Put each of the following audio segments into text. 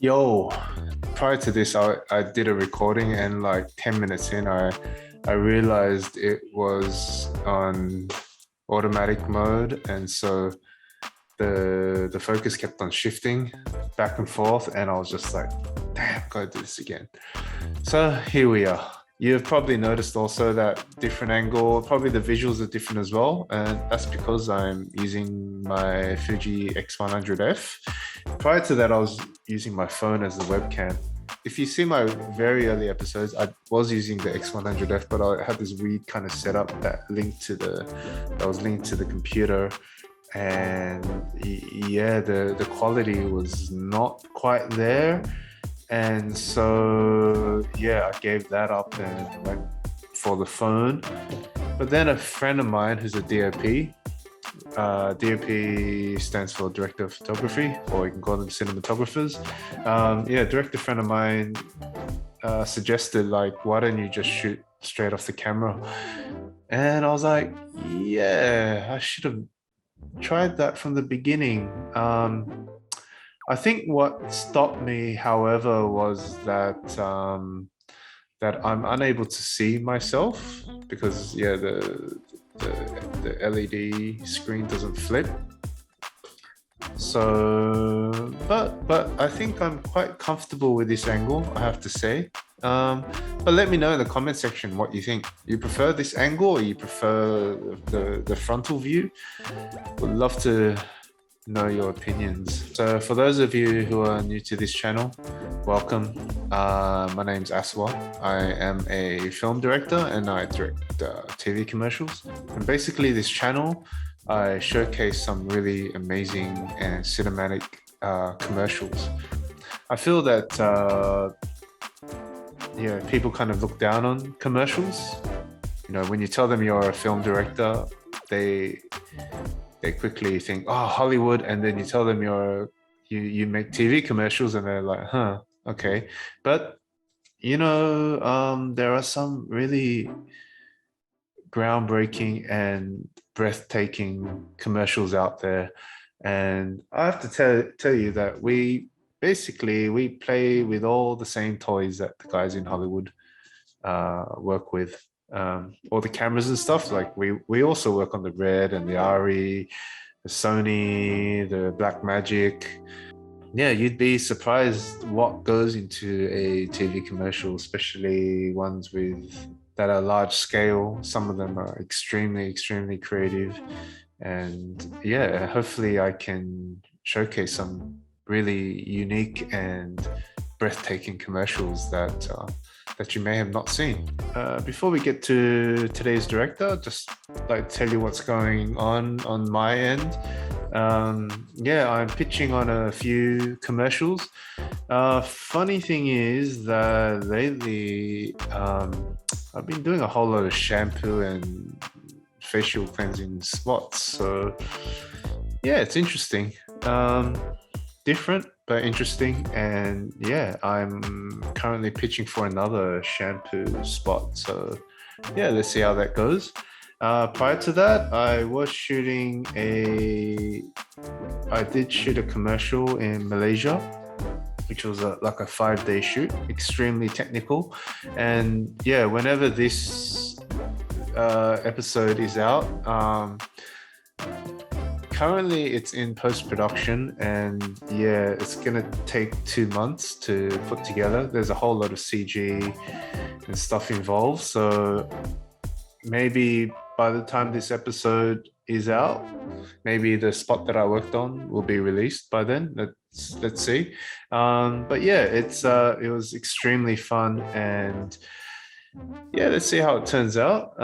Yo, prior to this, I did a recording and like 10 minutes in, I realized it was on automatic mode. And so the focus kept on shifting back and forth. And I was just like, damn, gotta do this again. So here we are. You've probably noticed also that different angle, probably the visuals are different as well. And that's because I'm using my Fuji X100F. Prior to that, I was using my phone as the webcam. If you see my very early episodes, I was using the X100F, but I had this weird kind of setup that was linked to the computer. And yeah, the quality was not quite there. And so, yeah, I gave that up and went for the phone. But then a friend of mine who's a DOP, DOP stands for Director of Photography, or you can call them cinematographers. Yeah, director friend of mine suggested, like, why don't you just shoot straight off the camera? And I was like, yeah, I should have tried that from the beginning. I think what stopped me, however, was that I'm unable to see myself because yeah, the LED screen doesn't flip. So, but I think I'm quite comfortable with this angle, I have to say. But let me know in the comment section what you think. You prefer this angle or you prefer the frontal view? Would love to know your opinions. So for those of you who are new to this channel, welcome. My name's Aswa. I am a film director and I direct TV commercials. And basically this channel, I showcase some really amazing and cinematic commercials. I feel that yeah, people kind of look down on commercials. You know, when you tell them you're a film director, they quickly think, oh, Hollywood, and then you tell them you make TV commercials, and they're like, huh, okay. But you know, there are some really groundbreaking and breathtaking commercials out there, and I have to tell you that we play with all the same toys that the guys in Hollywood work with. All the cameras and stuff, like we also work on the Red and the Ari, the Sony, the Blackmagic. Yeah, you'd be surprised what goes into a TV commercial, especially ones that are large scale. Some of them are extremely creative, and yeah, hopefully I can showcase some really unique and breathtaking commercials that you may have not seen. Before we get to today's director, just like tell you what's going on my end. Yeah, I'm pitching on a few commercials. Funny thing is that lately I've been doing a whole lot of shampoo and facial cleansing spots. So yeah, it's interesting. Different but interesting, and yeah, I'm currently pitching for another shampoo spot, so yeah, let's see how that goes. Prior to that, I did shoot a commercial in Malaysia, which was like a 5-day shoot, extremely technical. And yeah, whenever this episode is out, currently it's in post-production, and yeah, it's gonna take 2 months to put together. There's a whole lot of CG and stuff involved, so maybe by the time this episode is out, maybe the spot that I worked on will be released by then. Let's see. But yeah, it was extremely fun, and yeah, let's see how it turns out.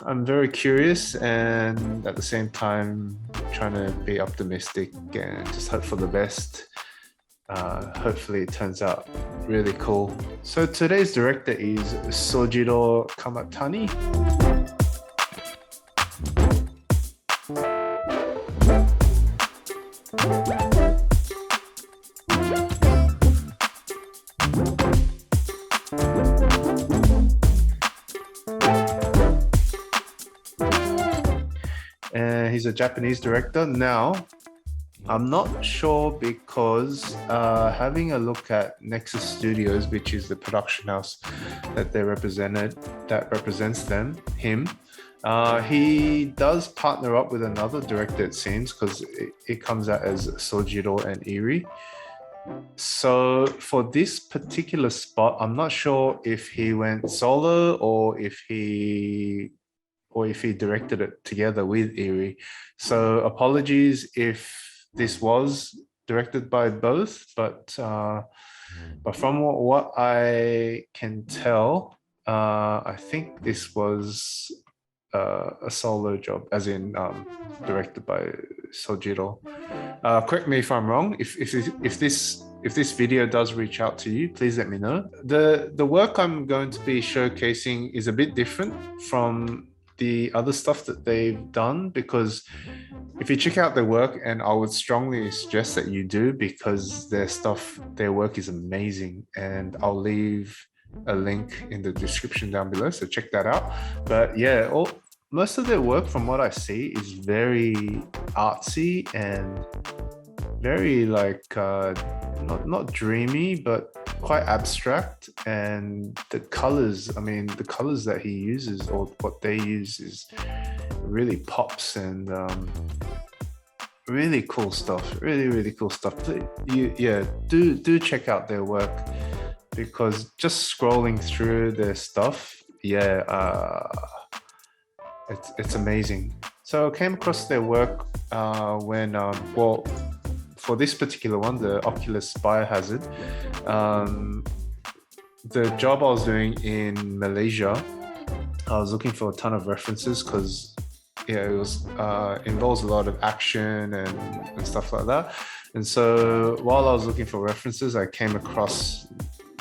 I'm very curious, and at the same time trying to be optimistic and just hope for the best. Hopefully it turns out really cool. So today's director is Sojiro Kamatani. He's a Japanese director. Now, I'm not sure because having a look at Nexus Studios, which is the production house that represents him, he does partner up with another director, it seems, because it comes out as Sojiro and Eri. So for this particular spot, I'm not sure if he went solo or if he directed it together with Eri. So apologies if this was directed by both, but from what I can tell, I think this was a solo job, as in directed by Sojiro. Correct me if I'm wrong. If this video does reach out to you, please let me know. The work I'm going to be showcasing is a bit different from the other stuff that they've done, because if you check out their work, and I would strongly suggest that you do, because their work is amazing, and I'll leave a link in the description down below, so check that out. But yeah, most of their work, from what I see, is very artsy and very like not dreamy, but quite abstract. And the colors that he uses, or what they use, is really pops, and really cool stuff. Really cool stuff. Do check out their work, because just scrolling through their stuff, it's amazing. So I came across their work when for this particular one, the Oculus Biohazard, the job I was doing in Malaysia, I was looking for a ton of references, because it was involves a lot of action and stuff like that. And so while I was looking for references, I came across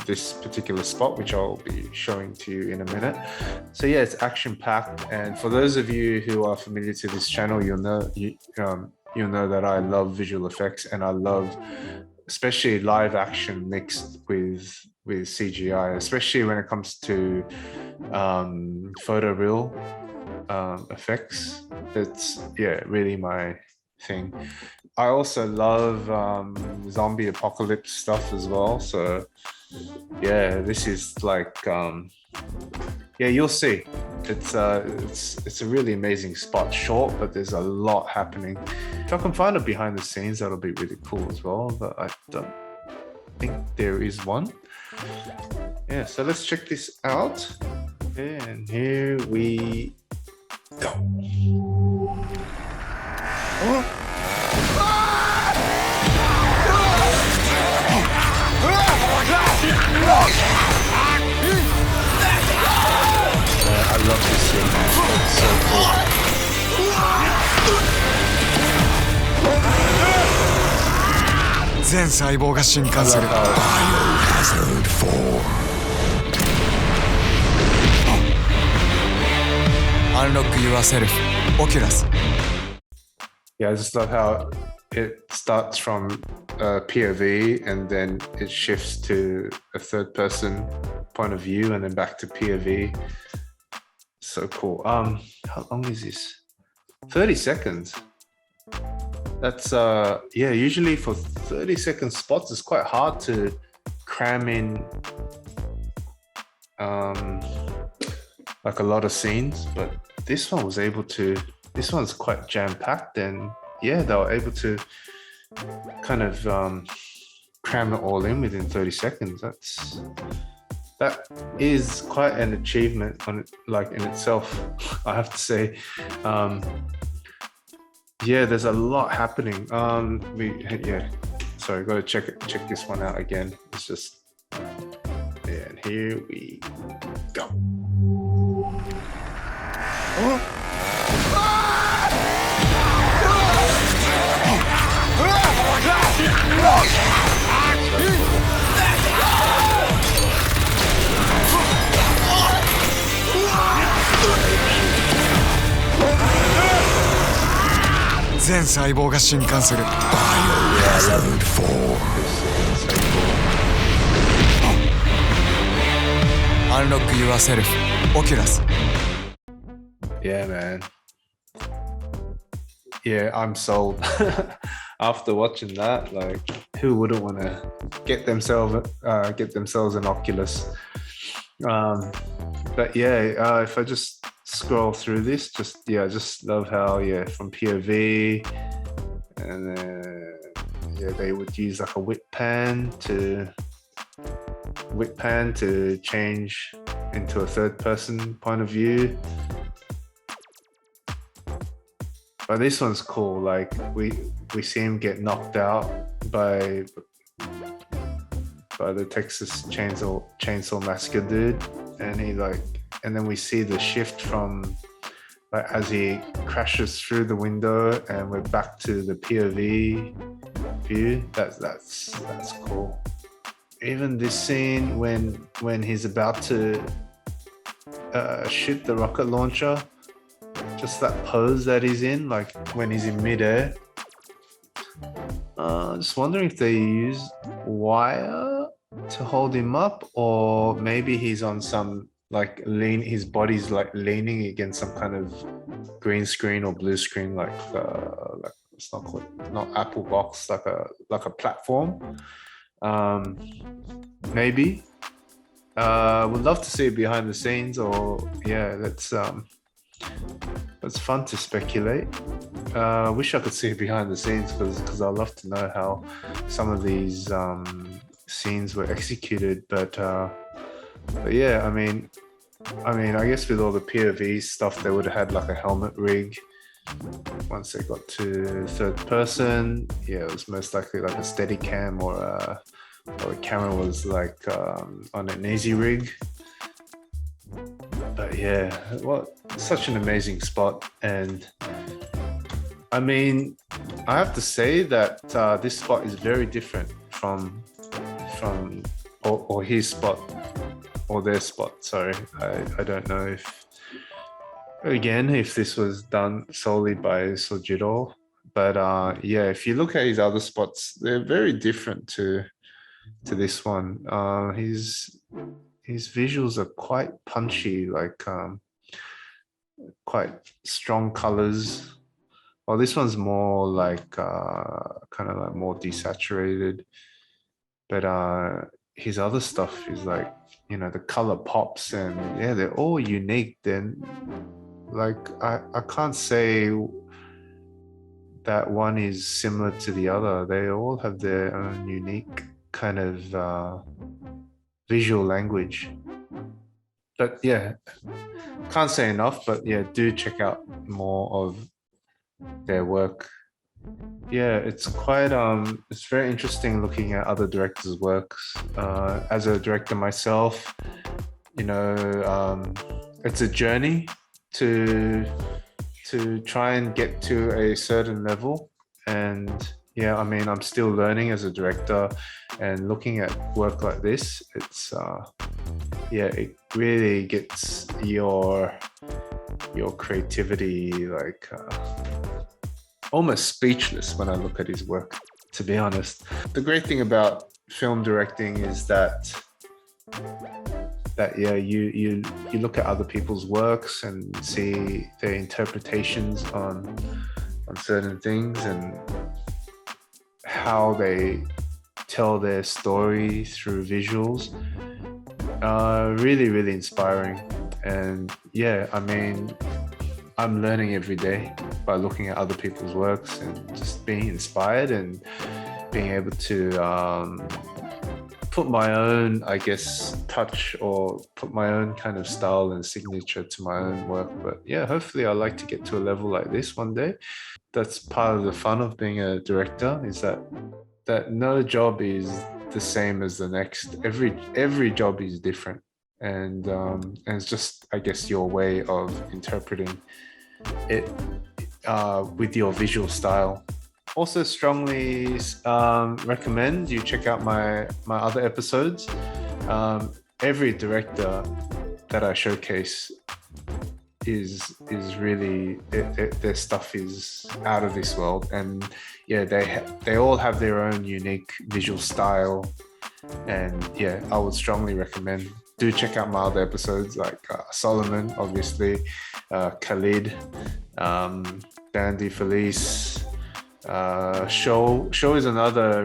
this particular spot, which I'll be showing to you in a minute. So yeah, it's action packed, and for those of you who are familiar to this channel, you'll know that I love visual effects, and I love especially live action mixed with CGI, especially when it comes to photoreal effects. It's really my thing. I also love zombie apocalypse stuff as well. So yeah, this is like you'll see. It's a really amazing spot. Short, but there's a lot happening. If I can find a behind the scenes, that'll be really cool as well, but I don't think there is one. Yeah, so let's check this out. And here we go. I love this scene, man. It's so cool. 全細胞が震撼する。Biohazard 4 Unlock yourself, Oculus. Yeah, I just love how it starts from POV, and then it shifts to a third person point of view, and then back to POV. So cool. How long is this? 30 seconds. That's usually for 30-second spots, it's quite hard to cram in like a lot of scenes, but this one was able to. This one's quite jam-packed, and yeah, they were able to kind of cram it all in within 30 seconds. That is quite an achievement in itself, I have to say. Yeah, there's a lot happening. Sorry, gotta check this one out again. It's just and here we go.全細胞が震撼する。Biohazard 4 Unlock yourself, Oculus. Yeah, man. Yeah, I'm sold. after watching that, like, who wouldn't want to get themselves an Oculus? But yeah, if I just scroll through this, I just love how from POV, and then they would use like a whip pan to change into a third person point of view. But this one's cool. Like we see him get knocked out by the Texas Chainsaw Massacre dude, and and then we see the shift from like as he crashes through the window, and we're back to the POV view. That's cool. Even this scene when he's about to shoot the rocket launcher, just that pose that he's in, like when he's in midair. Just wondering if they use wire to hold him up, or maybe he's on some like his body's like leaning against some kind of green screen or blue screen, like it's not Apple box, like a platform. Maybe. Would love to see it behind the scenes, or that's fun to speculate. Wish I could see it behind the scenes, because I love to know how some of these scenes were executed. But yeah, I mean, I guess with all the POV stuff, they would have had like a helmet rig. Once they got to third person, it was most likely like a steady cam, or the camera was like on an easy rig. But yeah, such an amazing spot. And I mean, I have to say that this spot is very different from his spot, or their spot. Sorry, I don't know if this was done solely by Sojiro, but if you look at his other spots, they're very different to this one. His visuals are quite punchy, like quite strong colors. Well, this one's more like kind of like more desaturated, but his other stuff is like, the color pops, and they're all unique. Then like I can't say that one is similar to the other. They all have their own unique kind of visual language. But yeah, can't say enough. But yeah, do check out more of their work. Yeah, it's quite it's very interesting looking at other directors' works. As a director myself, it's a journey to try and get to a certain level. And I'm still learning as a director, and looking at work like this, it's it really gets your creativity like almost speechless when I look at his work, to be honest. The great thing about film directing is that you look at other people's works and see their interpretations on certain things, and how they tell their story through visuals. Really, really inspiring. And I'm learning every day by looking at other people's works, and just being inspired, and being able to put my own, I guess, touch, or put my own kind of style and signature to my own work. But yeah, hopefully I'd like to get to a level like this one day. That's part of the fun of being a director, is that no job is the same as the next. Every job is different, and it's just, I guess, your way of interpreting it with your visual style. Also strongly recommend you check out my other episodes. Every director that I showcase is really, their stuff is out of this world, and they all have their own unique visual style. And I would strongly recommend, do check out my other episodes, like Solomon, obviously, Khalid, Dandy Felice, Show is another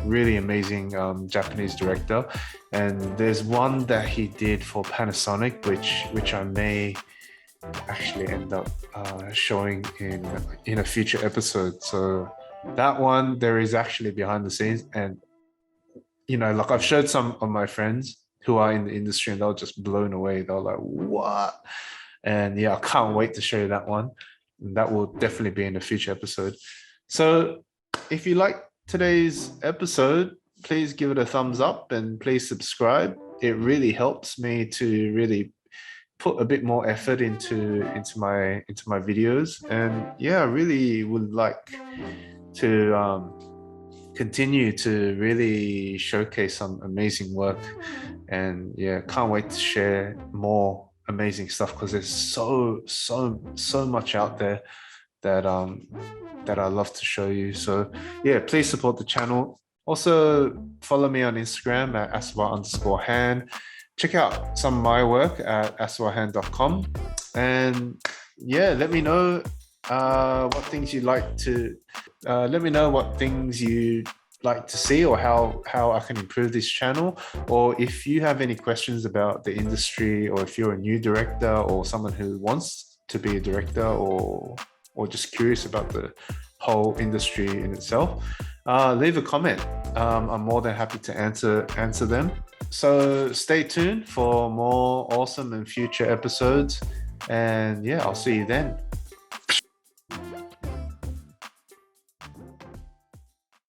really amazing Japanese director, and there's one that he did for Panasonic, which I may actually end up showing in a future episode. So that one there is actually behind the scenes, and like I've showed some of my friends who are in the industry, and they're just blown away. They're like, "What?" And yeah, I can't wait to show you that one. And that will definitely be in a future episode. So if you like today's episode, please give it a thumbs up and please subscribe. It really helps me to really put a bit more effort into my videos. And yeah, I really would like to continue to really showcase some amazing work. And yeah, can't wait to share more amazing stuff because there's so much out there that I love to show you. So yeah, please support the channel. Also follow me on Instagram at aswa_hand. Check out some of my work at aswahand.com. And yeah, let me know what things you'd like to let me know what things you like to see, or how I can improve this channel, or if you have any questions about the industry, or if you're a new director or someone who wants to be a director, or just curious about the whole industry in itself, leave a comment. I'm more than happy to answer them. So stay tuned for more awesome and future episodes, and yeah, I'll see you then.